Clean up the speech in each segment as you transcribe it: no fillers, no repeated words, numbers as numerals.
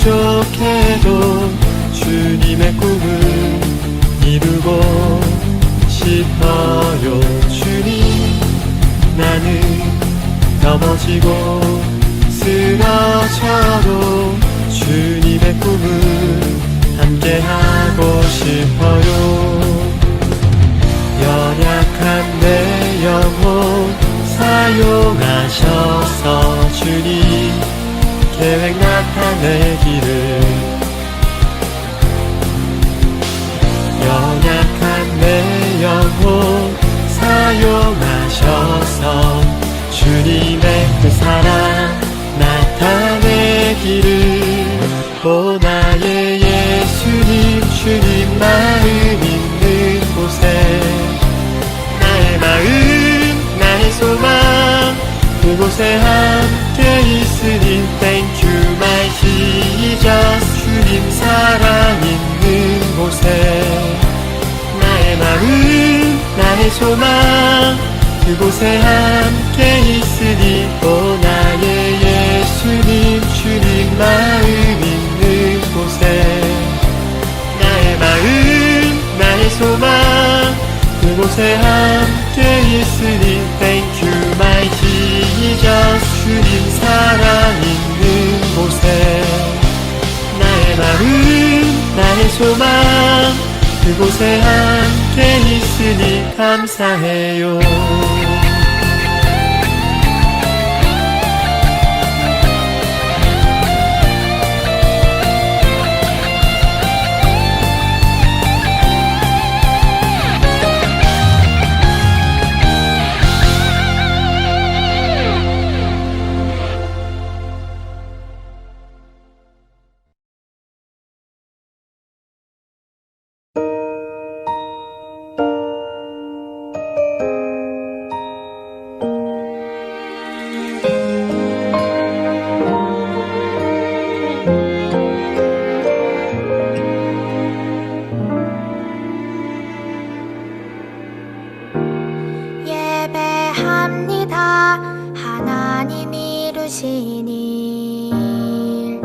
부족해도 주님의 꿈을 이루고 싶어요. 주님, 나는 넘어지고 쓰러져도 주님의 꿈을 함께하고 싶어요. 연약한 내 영혼 사용하셔서 주님 계획 나타내기를. 연약한 내 영혼 사용하셔서 주님의 그 사랑 나타내기를. 오 나의 예수님, 주님 마음 있는 곳에 나의 마음, 나의 소망 그곳에 함께 있으니 Thank you my Jesus. 주님 사랑 있는 곳에 나의 마음, 나의 소망 그곳에 함께 있으니. 오 나의 예수님, 주님 마음 있는 곳에 나의 마음, 나의 소망 그곳에 함께 있으니 Thank you my Jesus. 주님 사랑 있는 곳에 나의 마음, 나의 소망 그곳에 함께 있으니 감사해요. 예배합니다. 하나님 이루신 일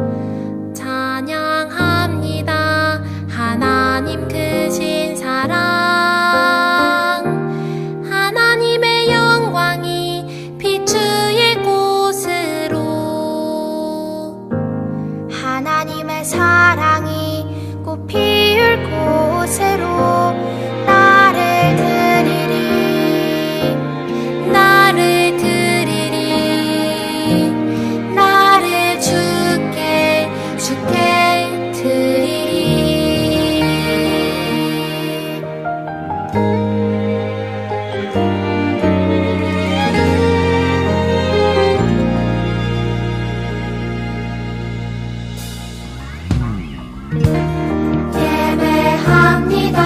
찬양합니다. 하나님 크신 사랑. 하나님의 영광이 비추일 곳으로 하나님의 사랑이 꽃 피울 곳으로 나를 드리리, 나를 드리리, 나를 주께 드리리. 예배합니다.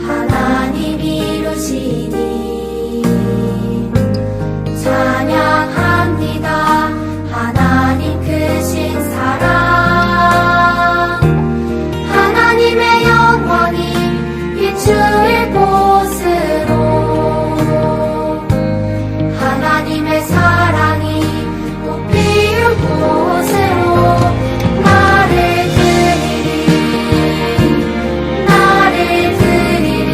하나님 이루신 일 찬양합니다. 하나님 크신 사랑. 하나님의 영광이 비추일 곳으로 하나님의 사랑이 꽃 피울 곳으로 나를 드리리, 나를 드리리,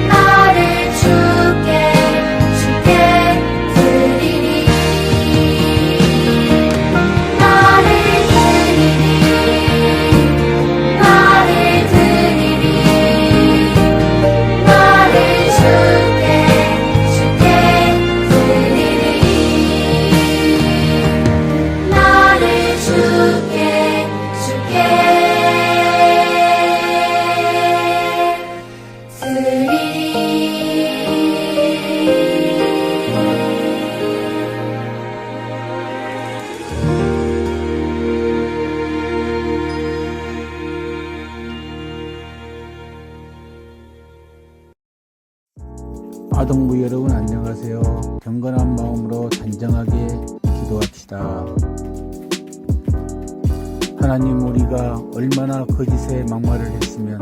나를 주께 드리리, 나를 드리리, 나를 드리리, 나를 주께 드리리, 나를 주께 드리리. 아동부 여러분 안녕하세요. 경건한 마음으로 단정하게 기도합시다. 하나님, 우리가 얼마나 거짓에 막말을 했으면,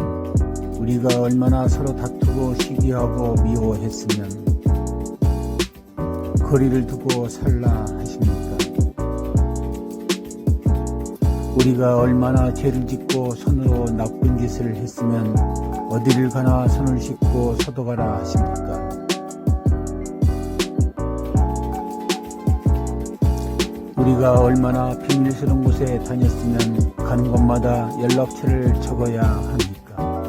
우리가 얼마나 서로 다투고 시기하고 미워했으면 거리를 두고 살라 하십니까? 우리가 얼마나 죄를 짓고 손으로 나쁜 짓을 했으면 어디를 가나 손을 씻고 소독하라 하십니까? 우리가 얼마나 비밀스러운 곳에 다녔으면 가는 곳마다 연락처를 적어야 합니까?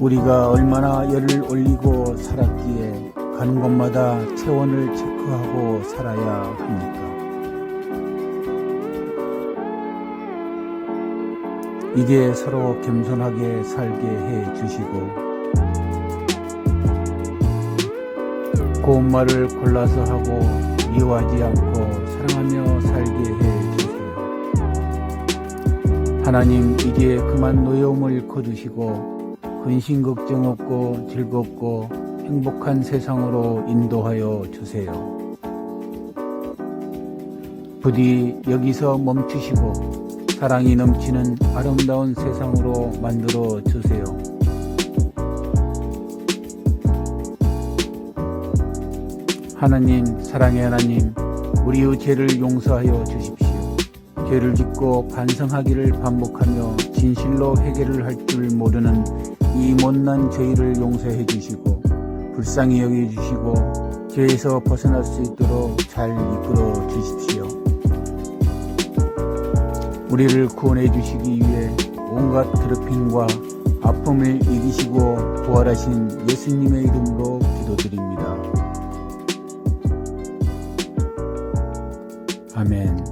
우리가 얼마나 열을 올리고 살았기에 가는 곳마다 체온을 체크하고 살아야 합니까? 이제 서로 겸손하게 살게 해 주시고 고운 말을 골라서 하고 미워하지 않고 사랑하며 살게 해 주세요. 하나님, 이제 그만 노여움을 거두시고 근심 걱정 없고 즐겁고 행복한 세상으로 인도하여 주세요. 부디 여기서 멈추시고 사랑이 넘치는 아름다운 세상으로 만들어 주세요. 하나님, 사랑의 하나님, 우리의 죄를 용서하여 주십시오. 죄를 짓고 반성하기를 반복하며 진실로 해결을 할 줄 모르는 이 못난 저희를 용서해 주시고 불쌍히 여겨 주시고 죄에서 벗어날 수 있도록 잘 이끌어 주십시오. 우리를 구원해 주시기 위해 온갖 더럽힘과 아픔을 이기시고 부활하신 예수님의 이름으로 기도드립니다. 아멘.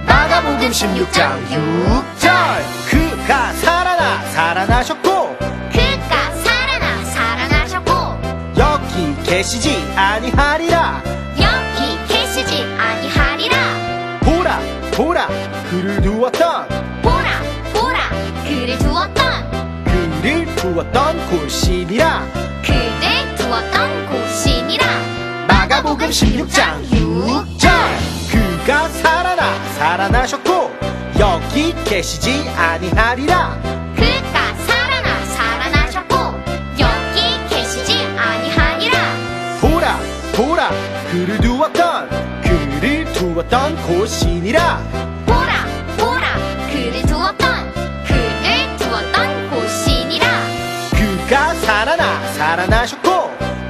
마가복음 16장 6절 그가 살아나셨고 그가 살아나셨고 여기 계시지 아니하리라 여기 계시지 아니하리라. 보라 그를 두었던 그를 두었던 곳이니라 그를 두었던 곳이니라. 마가복음 16장 6절 그가 살아나셨고 여기 계시지 아니하리라 그가 살아나셨고 여기 계시지 아니하니라. 보라 그를 두었던 곳이니라 보라 그를 두었던 곳이니라. 그가 살아나셨고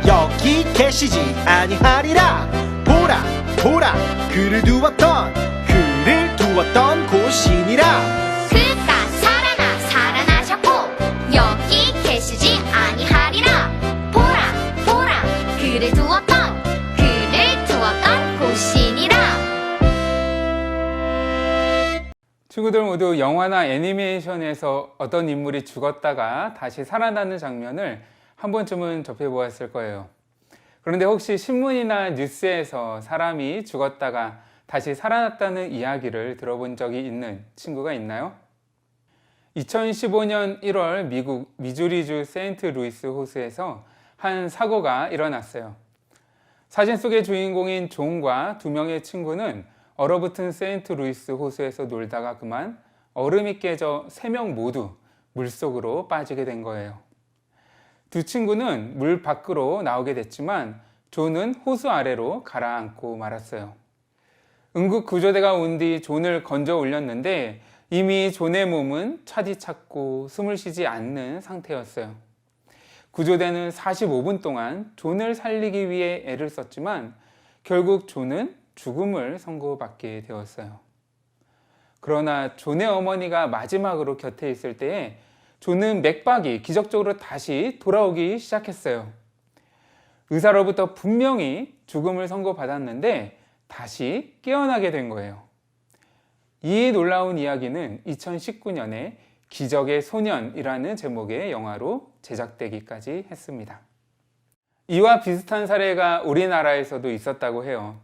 여기 계시지 아니하리라 보라 그를 두었던 곳이니라 그가 살아나셨고 여기 계시지 아니하리라. 보라 그를 두었던 곳이니라. 친구들 모두 영화나 애니메이션에서 어떤 인물이 죽었다가 다시 살아나는 장면을 한 번쯤은 접해보았을 거예요. 그런데 혹시 신문이나 뉴스에서 사람이 죽었다가 다시 살아났다는 이야기를 들어본 적이 있는 친구가 있나요? 2015년 1월 미국 미주리주 세인트루이스 호수에서 한 사고가 일어났어요. 사진 속의 주인공인 존과 두 명의 친구는 얼어붙은 세인트루이스 호수에서 놀다가 그만 얼음이 깨져 3명 모두 물속으로 빠지게 된 거예요. 두 친구는 물 밖으로 나오게 됐지만 존은 호수 아래로 가라앉고 말았어요. 응급 구조대가 온 뒤 존을 건져 올렸는데 이미 존의 몸은 차디찼고 숨을 쉬지 않는 상태였어요. 구조대는 45분 동안 존을 살리기 위해 애를 썼지만 결국 존은 죽음을 선고받게 되었어요. 그러나 존의 어머니가 마지막으로 곁에 있을 때에 존은 맥박이 기적적으로 다시 돌아오기 시작했어요. 의사로부터 분명히 죽음을 선고받았는데 다시 깨어나게 된 거예요. 이 놀라운 이야기는 2019년에 기적의 소년이라는 제목의 영화로 제작되기까지 했습니다. 이와 비슷한 사례가 우리나라에서도 있었다고 해요.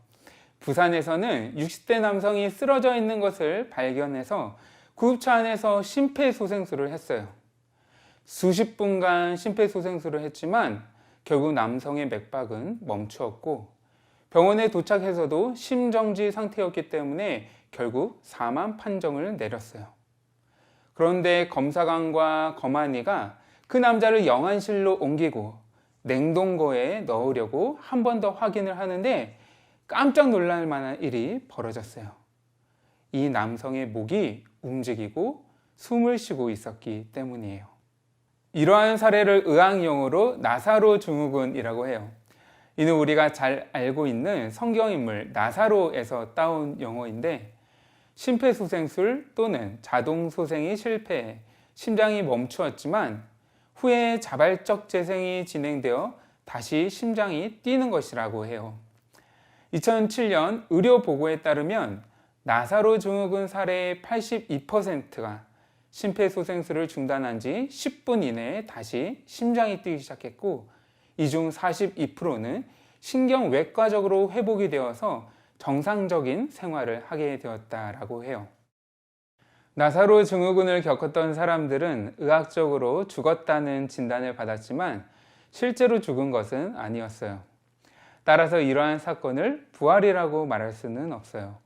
부산에서는 60대 남성이 쓰러져 있는 것을 발견해서 구급차 안에서 심폐소생술을 했어요. 수십 분간 심폐소생술을 했지만 결국 남성의 맥박은 멈추었고 병원에 도착해서도 심정지 상태였기 때문에 결국 사망 판정을 내렸어요. 그런데 검사관과 검안이가 그 남자를 영안실로 옮기고 냉동고에 넣으려고 한 번 더 확인을 하는데 깜짝 놀랄 만한 일이 벌어졌어요. 이 남성의 목이 움직이고 숨을 쉬고 있었기 때문이에요. 이러한 사례를 의학용어로 나사로 증후군이라고 해요. 이는 우리가 잘 알고 있는 성경인물 나사로에서 따온 용어인데 심폐소생술 또는 자동소생이 실패해 심장이 멈추었지만 후에 자발적 재생이 진행되어 다시 심장이 뛰는 것이라고 해요. 2007년 의료보고에 따르면 나사로 증후군 사례의 82%가 심폐소생술을 중단한 지 10분 이내에 다시 심장이 뛰기 시작했고 이 중 42%는 신경외과적으로 회복이 되어서 정상적인 생활을 하게 되었다라고 해요. 나사로 증후군을 겪었던 사람들은 의학적으로 죽었다는 진단을 받았지만 실제로 죽은 것은 아니었어요. 따라서 이러한 사건을 부활이라고 말할 수는 없어요.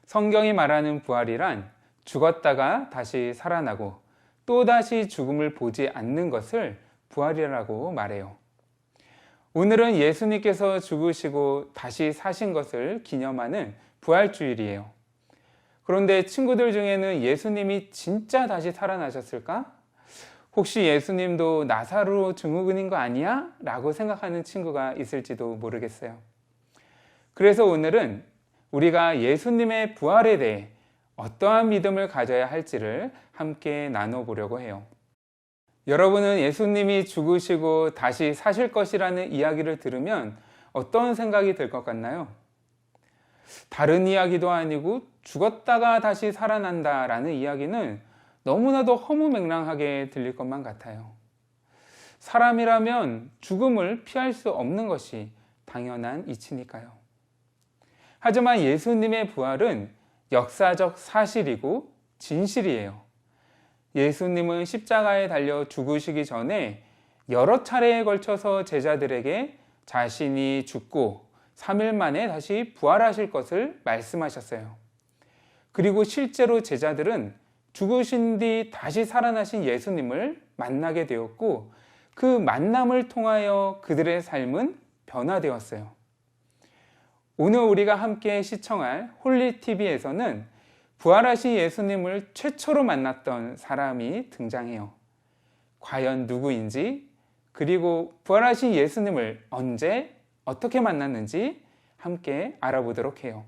성경이 말하는 부활이란 죽었다가 다시 살아나고 또다시 죽음을 보지 않는 것을 부활이라고 말해요. 오늘은 예수님께서 죽으시고 다시 사신 것을 기념하는 부활주일이에요. 그런데 친구들 중에는 예수님이 진짜 다시 살아나셨을까? 혹시 예수님도 나사로 증후군인 거 아니야? 라고 생각하는 친구가 있을지도 모르겠어요. 그래서 오늘은 우리가 예수님의 부활에 대해 어떠한 믿음을 가져야 할지를 함께 나눠보려고 해요. 여러분은 예수님이 죽으시고 다시 사실 것이라는 이야기를 들으면 어떤 생각이 들 것 같나요? 다른 이야기도 아니고 죽었다가 다시 살아난다라는 이야기는 너무나도 허무맹랑하게 들릴 것만 같아요. 사람이라면 죽음을 피할 수 없는 것이 당연한 이치니까요. 하지만 예수님의 부활은 역사적 사실이고 진실이에요. 예수님은 십자가에 달려 죽으시기 전에 여러 차례에 걸쳐서 제자들에게 자신이 죽고 3일 만에 다시 부활하실 것을 말씀하셨어요. 그리고 실제로 제자들은 죽으신 뒤 다시 살아나신 예수님을 만나게 되었고 그 만남을 통하여 그들의 삶은 변화되었어요. 오늘 우리가 함께 시청할 홀리TV에서는 부활하신 예수님을 최초로 만났던 사람이 등장해요. 과연 누구인지, 그리고 부활하신 예수님을 언제, 어떻게 만났는지 함께 알아보도록 해요.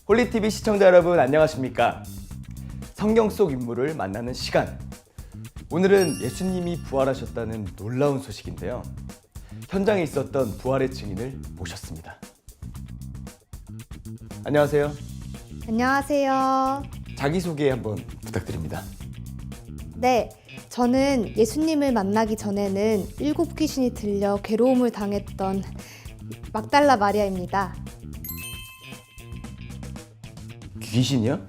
홀리TV 시청자 여러분 안녕하십니까? 성경 속 인물을 만나는 시간. 오늘은 예수님이 부활하셨다는 놀라운 소식인데요. 현장에 있었던 부활의 증인을 모셨습니다. 안녕하세요. 안녕하세요. 자기소개 한번 부탁드립니다. 네, 저는 예수님을 만나기 전에는 7 귀신이 들려 괴로움을 당했던 막달라 마리아입니다. 귀신이요?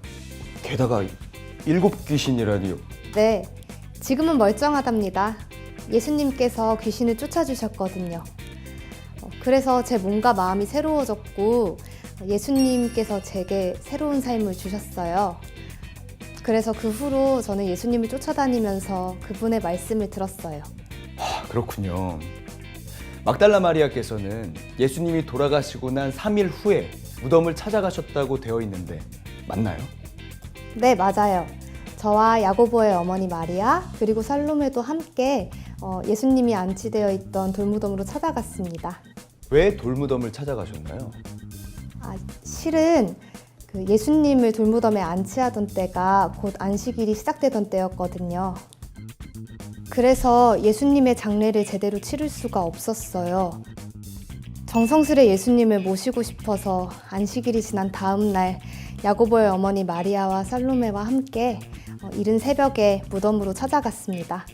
게다가 7 귀신이라니요. 네, 지금은 멀쩡하답니다. 예수님께서 귀신을 쫓아주셨거든요. 그래서 제 몸과 마음이 새로워졌고 예수님께서 제게 새로운 삶을 주셨어요. 그래서 그 후로 저는 예수님을 쫓아다니면서 그분의 말씀을 들었어요. 그렇군요. 막달라 마리아께서는 예수님이 돌아가시고 난 3일 후에 무덤을 찾아가셨다고 되어 있는데 맞나요? 네, 맞아요. 저와 야고보의 어머니 마리아 그리고 살로메도 함께 예수님이 안치되어 있던 돌무덤으로 찾아갔습니다. 왜 돌무덤을 찾아가셨나요? 실은 그 예수님을 돌무덤에 안치하던 때가 곧 안식일이 시작되던 때였거든요. 그래서 예수님의 장례를 제대로 치를 수가 없었어요. 정성스레 예수님을 모시고 싶어서 안식일이 지난 다음 날 야고보의 어머니 마리아와 살로메와 함께 이른 새벽에 무덤으로 찾아갔습니다.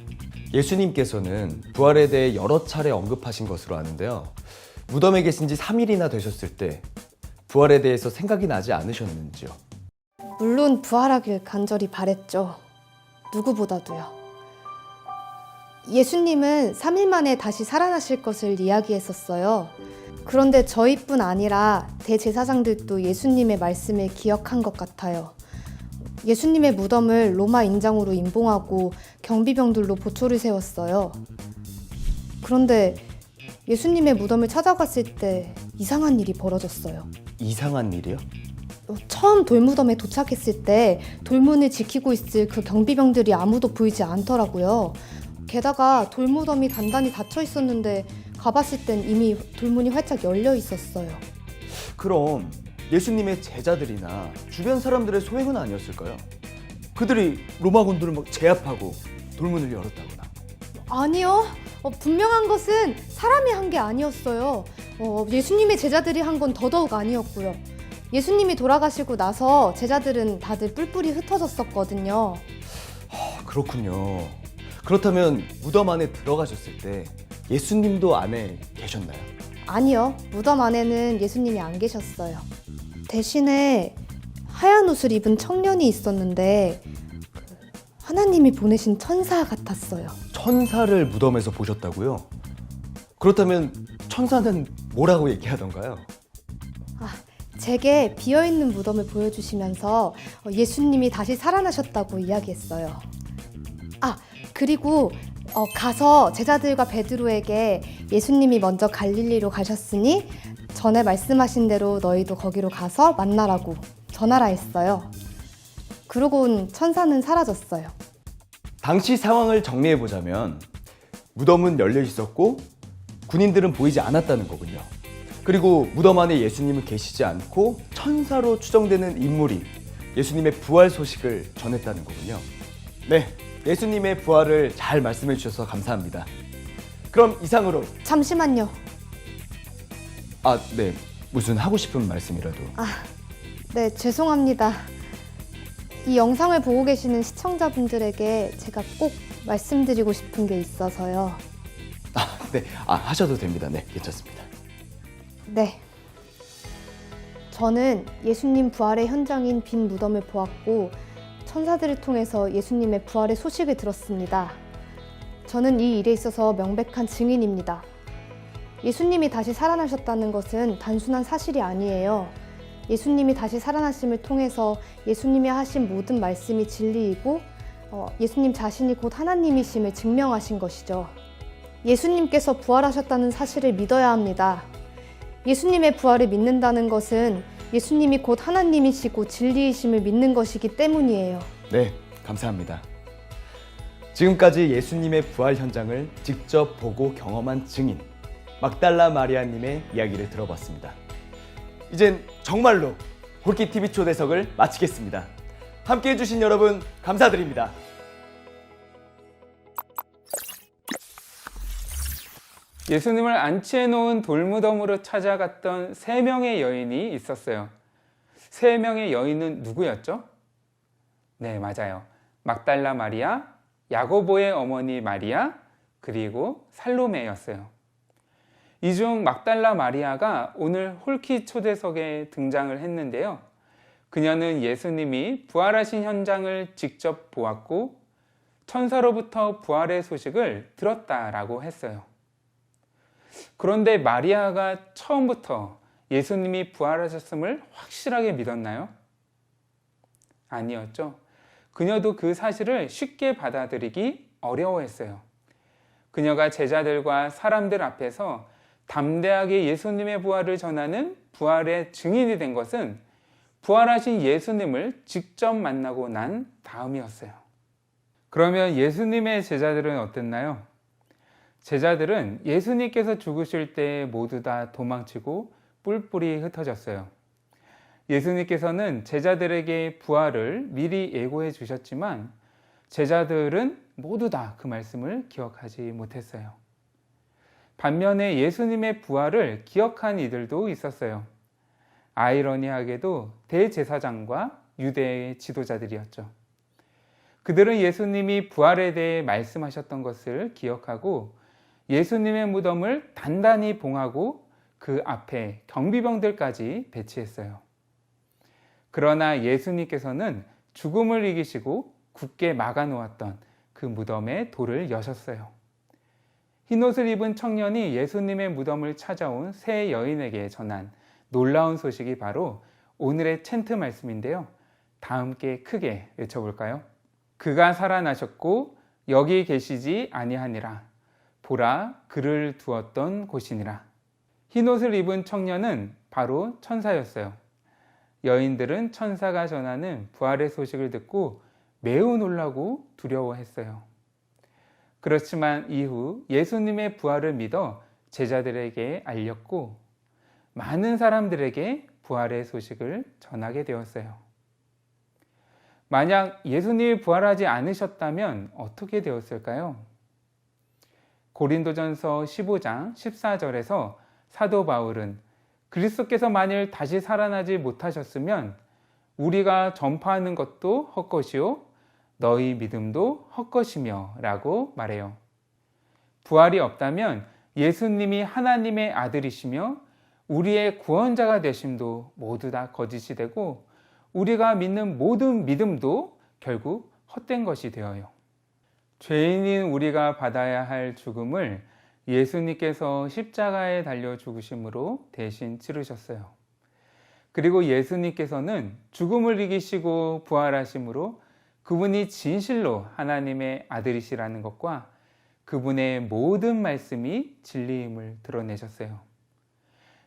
예수님께서는 부활에 대해 여러 차례 언급하신 것으로 아는데요. 무덤에 계신 지 3일이나 되셨을 때 부활에 대해서 생각이 나지 않으셨는지요? 물론 부활하길 간절히 바랬죠. 누구보다도요. 예수님은 3일 만에 다시 살아나실 것을 이야기했었어요. 그런데 저희뿐 아니라 대제사장들도 예수님의 말씀을 기억한 것 같아요. 예수님의 무덤을 로마 인장으로 임봉하고 경비병들로 보초를 세웠어요. 그런데 예수님의 무덤을 찾아갔을 때 이상한 일이 벌어졌어요. 이상한 일이요? 처음 돌무덤에 도착했을 때 돌문을 지키고 있을 그 경비병들이 아무도 보이지 않더라고요. 게다가 돌무덤이 단단히 닫혀 있었는데 가봤을 땐 이미 돌문이 활짝 열려 있었어요. 그럼 예수님의 제자들이나 주변 사람들의 소행은 아니었을까요? 그들이 로마군들을 막 제압하고 돌문을 열었다거나. 아니요. 분명한 것은 사람이 한 게 아니었어요. 예수님의 제자들이 한 건 더더욱 아니었고요. 예수님이 돌아가시고 나서 제자들은 다들 뿔뿔이 흩어졌었거든요. 그렇군요. 그렇다면 무덤 안에 들어가셨을 때 예수님도 안에 계셨나요? 아니요. 무덤 안에는 예수님이 안 계셨어요. 대신에 하얀 옷을 입은 청년이 있었는데 하나님이 보내신 천사 같았어요. 천사를 무덤에서 보셨다고요? 그렇다면 천사는 뭐라고 얘기하던가요? 제게 비어있는 무덤을 보여주시면서 예수님이 다시 살아나셨다고 이야기했어요. 그리고 가서 제자들과 베드로에게 예수님이 먼저 갈릴리로 가셨으니 전에 말씀하신 대로 너희도 거기로 가서 만나라고 전하라 했어요. 그러곤 천사는 사라졌어요. 당시 상황을 정리해보자면 무덤은 열려 있었고 군인들은 보이지 않았다는 거군요. 그리고 무덤 안에 예수님은 계시지 않고 천사로 추정되는 인물이 예수님의 부활 소식을 전했다는 거군요. 네, 예수님의 부활을 잘 말씀해 주셔서 감사합니다. 그럼 이상으로 잠시만요. 네, 무슨 하고 싶은 말씀이라도. 네, 죄송합니다. 이 영상을 보고 계시는 시청자분들에게 제가 꼭 말씀드리고 싶은 게 있어서요. 네, 하셔도 됩니다. 네, 괜찮습니다. 네. 저는 예수님 부활의 현장인 빈 무덤을 보았고 천사들을 통해서 예수님의 부활의 소식을 들었습니다. 저는 이 일에 있어서 명백한 증인입니다. 예수님이 다시 살아나셨다는 것은 단순한 사실이 아니에요. 예수님이 다시 살아나심을 통해서 예수님이 하신 모든 말씀이 진리이고 예수님 자신이 곧 하나님이심을 증명하신 것이죠. 예수님께서 부활하셨다는 사실을 믿어야 합니다. 예수님의 부활을 믿는다는 것은 예수님이 곧 하나님이시고 진리이심을 믿는 것이기 때문이에요. 네, 감사합니다. 지금까지 예수님의 부활 현장을 직접 보고 경험한 증인 막달라 마리아님의 이야기를 들어봤습니다. 이젠 정말로 홀키TV 초대석을 마치겠습니다. 함께해 주신 여러분 감사드립니다. 예수님을 안치해 놓은 돌무덤으로 찾아갔던 3명의 여인이 있었어요. 3명의 여인은 누구였죠? 네, 맞아요. 막달라 마리아, 야고보의 어머니 마리아, 그리고 살로메였어요. 이 중 막달라 마리아가 오늘 홀키 초대석에 등장을 했는데요. 그녀는 예수님이 부활하신 현장을 직접 보았고 천사로부터 부활의 소식을 들었다라고 했어요. 그런데 마리아가 처음부터 예수님이 부활하셨음을 확실하게 믿었나요? 아니었죠. 그녀도 그 사실을 쉽게 받아들이기 어려워했어요. 그녀가 제자들과 사람들 앞에서 담대하게 예수님의 부활을 전하는 부활의 증인이 된 것은 부활하신 예수님을 직접 만나고 난 다음이었어요. 그러면 예수님의 제자들은 어땠나요? 제자들은 예수님께서 죽으실 때 모두 다 도망치고 뿔뿔이 흩어졌어요. 예수님께서는 제자들에게 부활을 미리 예고해 주셨지만 제자들은 모두 다 그 말씀을 기억하지 못했어요. 반면에 예수님의 부활을 기억한 이들도 있었어요. 아이러니하게도 대제사장과 유대의 지도자들이었죠. 그들은 예수님이 부활에 대해 말씀하셨던 것을 기억하고 예수님의 무덤을 단단히 봉하고 그 앞에 경비병들까지 배치했어요. 그러나 예수님께서는 죽음을 이기시고 굳게 막아놓았던 그 무덤의 돌을 여셨어요. 흰옷을 입은 청년이 예수님의 무덤을 찾아온 세 여인에게 전한 놀라운 소식이 바로 오늘의 챈트 말씀인데요. 다 함께 크게 외쳐볼까요? 그가 살아나셨고 여기 계시지 아니하니라. 보라, 그를 두었던 곳이니라. 흰옷을 입은 청년은 바로 천사였어요. 여인들은 천사가 전하는 부활의 소식을 듣고 매우 놀라고 두려워했어요. 그렇지만 이후 예수님의 부활을 믿어 제자들에게 알렸고 많은 사람들에게 부활의 소식을 전하게 되었어요. 만약 예수님이 부활하지 않으셨다면 어떻게 되었을까요? 고린도전서 15장 14절에서 사도 바울은 그리스도께서 만일 다시 살아나지 못하셨으면 우리가 전파하는 것도 헛것이요 너희 믿음도 헛것이며 라고 말해요. 부활이 없다면 예수님이 하나님의 아들이시며 우리의 구원자가 되심도 모두 다 거짓이 되고 우리가 믿는 모든 믿음도 결국 헛된 것이 되어요. 죄인인 우리가 받아야 할 죽음을 예수님께서 십자가에 달려 죽으심으로 대신 치르셨어요. 그리고 예수님께서는 죽음을 이기시고 부활하심으로 그분이 진실로 하나님의 아들이시라는 것과 그분의 모든 말씀이 진리임을 드러내셨어요.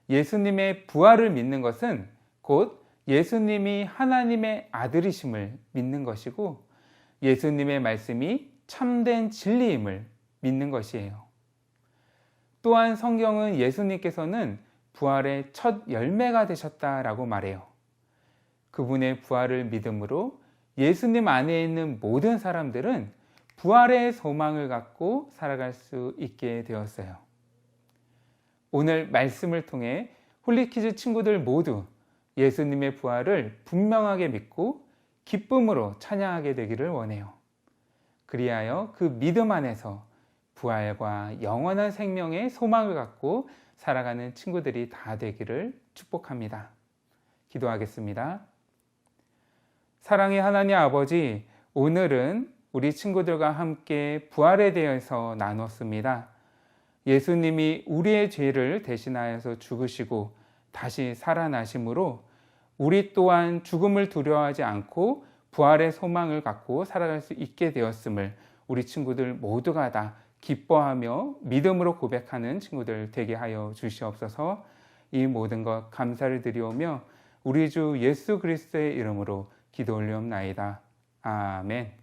예수님의 부활을 믿는 것은 곧 예수님이 하나님의 아들이심을 믿는 것이고 예수님의 말씀이 참된 진리임을 믿는 것이에요. 또한 성경은 예수님께서는 부활의 첫 열매가 되셨다라고 말해요. 그분의 부활을 믿음으로 예수님 안에 있는 모든 사람들은 부활의 소망을 갖고 살아갈 수 있게 되었어요. 오늘 말씀을 통해 홀리키즈 친구들 모두 예수님의 부활을 분명하게 믿고 기쁨으로 찬양하게 되기를 원해요. 그리하여 그 믿음 안에서 부활과 영원한 생명의 소망을 갖고 살아가는 친구들이 다 되기를 축복합니다. 기도하겠습니다. 사랑의 하나님 아버지, 오늘은 우리 친구들과 함께 부활에 대해서 나눴습니다. 예수님이 우리의 죄를 대신하여서 죽으시고 다시 살아나심으로 우리 또한 죽음을 두려워하지 않고 부활의 소망을 갖고 살아갈 수 있게 되었음을 우리 친구들 모두가 다 기뻐하며 믿음으로 고백하는 친구들 되게 하여 주시옵소서. 이 모든 것 감사를 드리오며 우리 주 예수 그리스도의 이름으로 기도 올리옵나이다. 아멘.